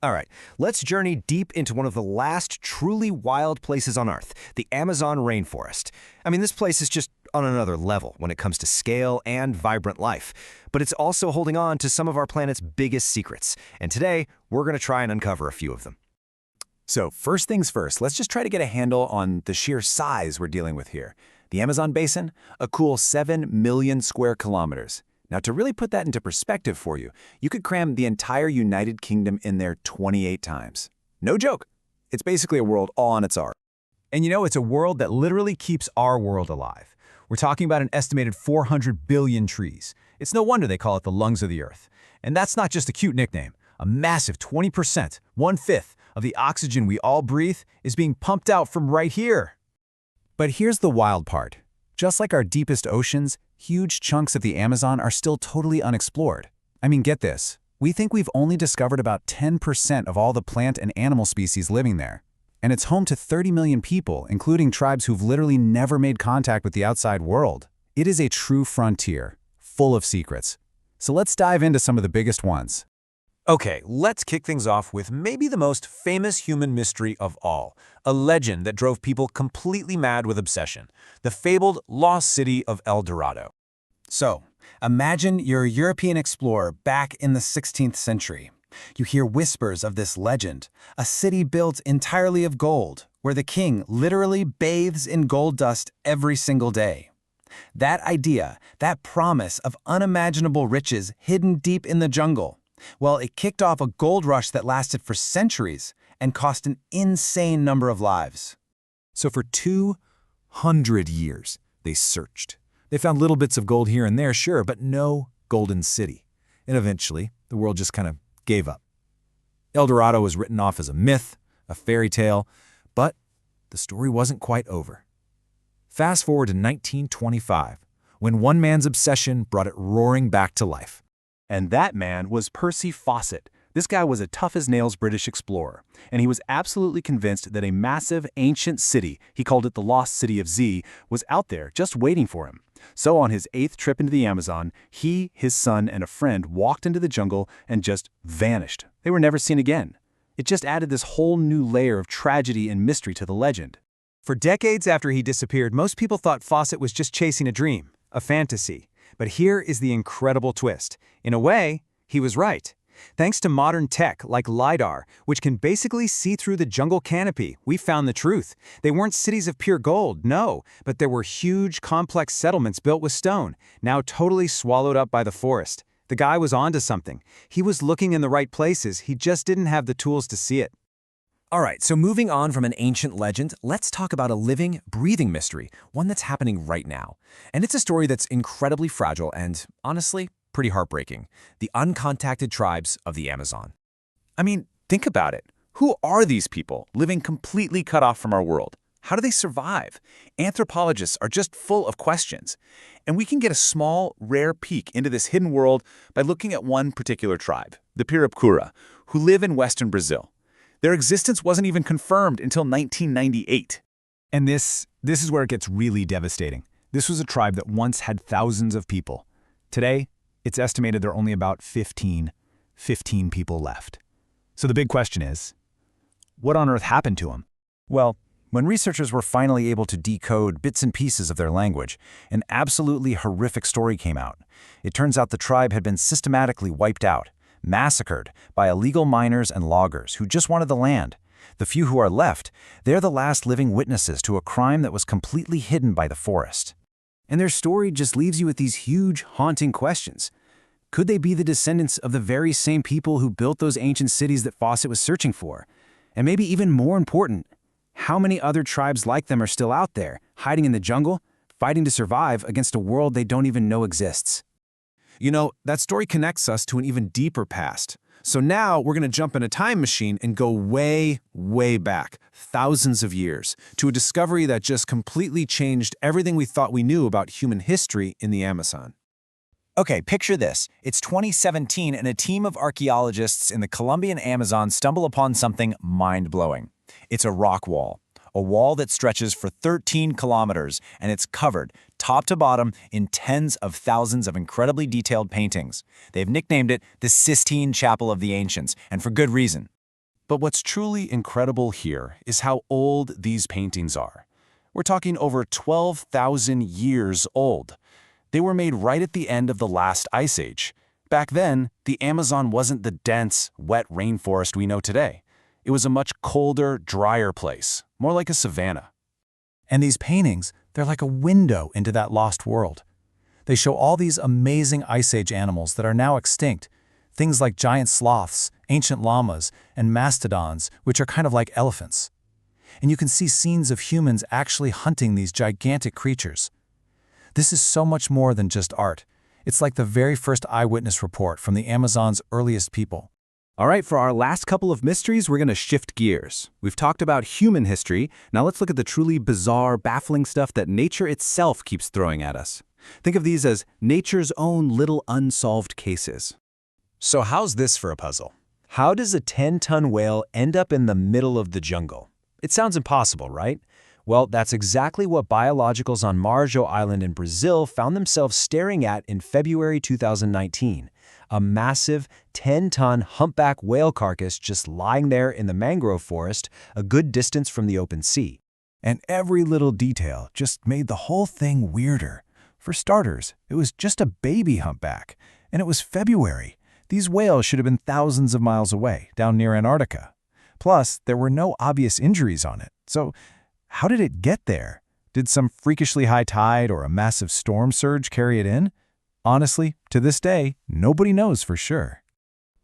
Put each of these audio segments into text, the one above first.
All right, let's journey deep into one of the last truly wild places on Earth, the Amazon rainforest. I mean, this place is just on another level when it comes to scale and vibrant life. But it's also holding on to some of our planet's biggest secrets. And today, we're going to try and uncover a few of them. So first things first, let's just try to get a handle on the sheer size we're dealing with here. The Amazon basin, a cool 7 million square kilometers. Now, to really put that into perspective for you, you could cram the entire United Kingdom in there 28 times. No joke. It's basically a world all on its own. And you know, it's a world that literally keeps our world alive. We're talking about an estimated 400 billion trees. It's no wonder they call it the lungs of the Earth. And that's not just a cute nickname. A massive 20%, 1/5 of the oxygen we all breathe is being pumped out from right here. But here's the wild part. Just like our deepest oceans, huge chunks of the Amazon are still totally unexplored. I mean, get this. We think we've only discovered about 10% of all the plant and animal species living there. And it's home to 30 million people, including tribes who've literally never made contact with the outside world. It is a true frontier, full of secrets. So let's dive into some of the biggest ones. Okay, let's kick things off with maybe the most famous human mystery of all, a legend that drove people completely mad with obsession, the fabled lost city of El Dorado. So, imagine you're a European explorer back in the 16th century. You hear whispers of this legend, a city built entirely of gold, where the king literally bathes in gold dust every single day. That idea, that promise of unimaginable riches hidden deep in the jungle, well, it kicked off a gold rush that lasted for centuries and cost an insane number of lives. So for 200 years, they searched. They found little bits of gold here and there, sure, but no golden city. And eventually, the world just kind of gave up. El Dorado was written off as a myth, a fairy tale, but the story wasn't quite over. Fast forward to 1925, when one man's obsession brought it roaring back to life. And that man was Percy Fawcett. This guy was a tough-as-nails British explorer, and he was absolutely convinced that a massive, ancient city, he called it the Lost City of Z, was out there just waiting for him. So on his 8th trip into the Amazon, he, his son, and a friend walked into the jungle and just vanished. They were never seen again. It just added this whole new layer of tragedy and mystery to the legend. For decades after he disappeared, most people thought Fawcett was just chasing a dream, a fantasy. But here is the incredible twist. In a way, he was right. Thanks to modern tech like LiDAR, which can basically see through the jungle canopy, we found the truth. They weren't cities of pure gold, no, but there were huge, complex settlements built with stone, now totally swallowed up by the forest. The guy was onto something. He was looking in the right places, he just didn't have the tools to see it. All right, so moving on from an ancient legend, let's talk about a living, breathing mystery, one that's happening right now. And it's a story that's incredibly fragile and, honestly, pretty heartbreaking. The uncontacted tribes of the Amazon. I mean, think about it. Who are these people living completely cut off from our world? How do they survive? Anthropologists are just full of questions. And we can get a small, rare peek into this hidden world by looking at one particular tribe, the Pirapcura, who live in western Brazil. Their existence wasn't even confirmed until 1998. And this is where it gets really devastating. This was a tribe that once had thousands of people. Today, it's estimated there are only about 15 people left. So the big question is, what on earth happened to them? Well, when researchers were finally able to decode bits and pieces of their language, an absolutely horrific story came out. It turns out the tribe had been systematically wiped out, massacred by illegal miners and loggers who just wanted the land. The few who are left, they're the last living witnesses to a crime that was completely hidden by the forest. And their story just leaves you with these huge, haunting questions. Could they be the descendants of the very same people who built those ancient cities that Fawcett was searching for? And maybe even more important, how many other tribes like them are still out there, hiding in the jungle, fighting to survive against a world they don't even know exists? You know, that story connects us to an even deeper past. So now we're going to jump in a time machine and go way, way back, thousands of years, to a discovery that just completely changed everything we thought we knew about human history in the Amazon. Okay, picture this. It's 2017 and a team of archaeologists in the Colombian Amazon stumble upon something mind-blowing. It's a rock wall. A wall that stretches for 13 kilometers, and it's covered, top to bottom, in tens of thousands of incredibly detailed paintings. They've nicknamed it the Sistine Chapel of the Ancients, and for good reason. But what's truly incredible here is how old these paintings are. We're talking over 12,000 years old. They were made right at the end of the last ice age. Back then, the Amazon wasn't the dense, wet rainforest we know today. It was a much colder, drier place, more like a savanna. And these paintings, they're like a window into that lost world. They show all these amazing Ice Age animals that are now extinct, things like giant sloths, ancient llamas, and mastodons, which are kind of like elephants. And you can see scenes of humans actually hunting these gigantic creatures. This is so much more than just art. It's like the very first eyewitness report from the Amazon's earliest people. All right, for our last couple of mysteries, we're going to shift gears. We've talked about human history. Now let's look at the truly bizarre, baffling stuff that nature itself keeps throwing at us. Think of these as nature's own little unsolved cases. So how's this for a puzzle? How does a 10-ton whale end up in the middle of the jungle? It sounds impossible, right? Well, that's exactly what biologicals on Marjo Island in Brazil found themselves staring at in February 2019. A massive 10-ton humpback whale carcass just lying there in the mangrove forest, a good distance from the open sea. And every little detail just made the whole thing weirder. For starters, it was just a baby humpback, and it was February. These whales should have been thousands of miles away, down near Antarctica. Plus, there were no obvious injuries on it. So, how did it get there? Did some freakishly high tide or a massive storm surge carry it in? Honestly, to this day, nobody knows for sure.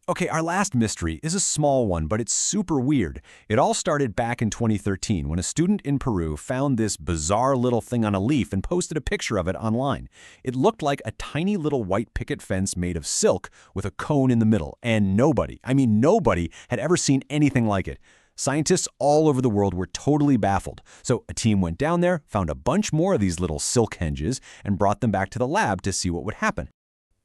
Okay, our last mystery is a small one, but it's super weird. It all started back in 2013 when a student in Peru found this bizarre little thing on a leaf and posted a picture of it online. It looked like a tiny little white picket fence made of silk with a cone in the middle, and nobody had ever seen anything like it. Scientists all over the world were totally baffled. So a team went down there, found a bunch more of these little silk henges, and brought them back to the lab to see what would happen.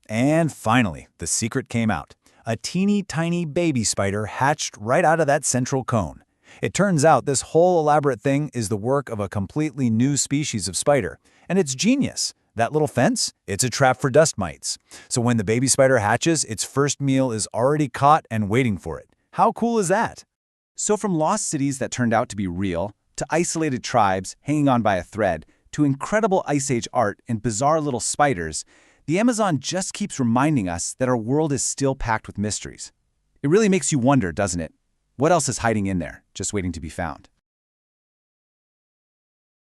And finally, the secret came out. A teeny tiny baby spider hatched right out of that central cone. It turns out this whole elaborate thing is the work of a completely new species of spider, and it's genius. That little fence, it's a trap for dust mites. So when the baby spider hatches, its first meal is already caught and waiting for it. How cool is that? So from lost cities that turned out to be real, to isolated tribes hanging on by a thread, to incredible Ice Age art and bizarre little spiders, the Amazon just keeps reminding us that our world is still packed with mysteries. It really makes you wonder, doesn't it? What else is hiding in there, just waiting to be found?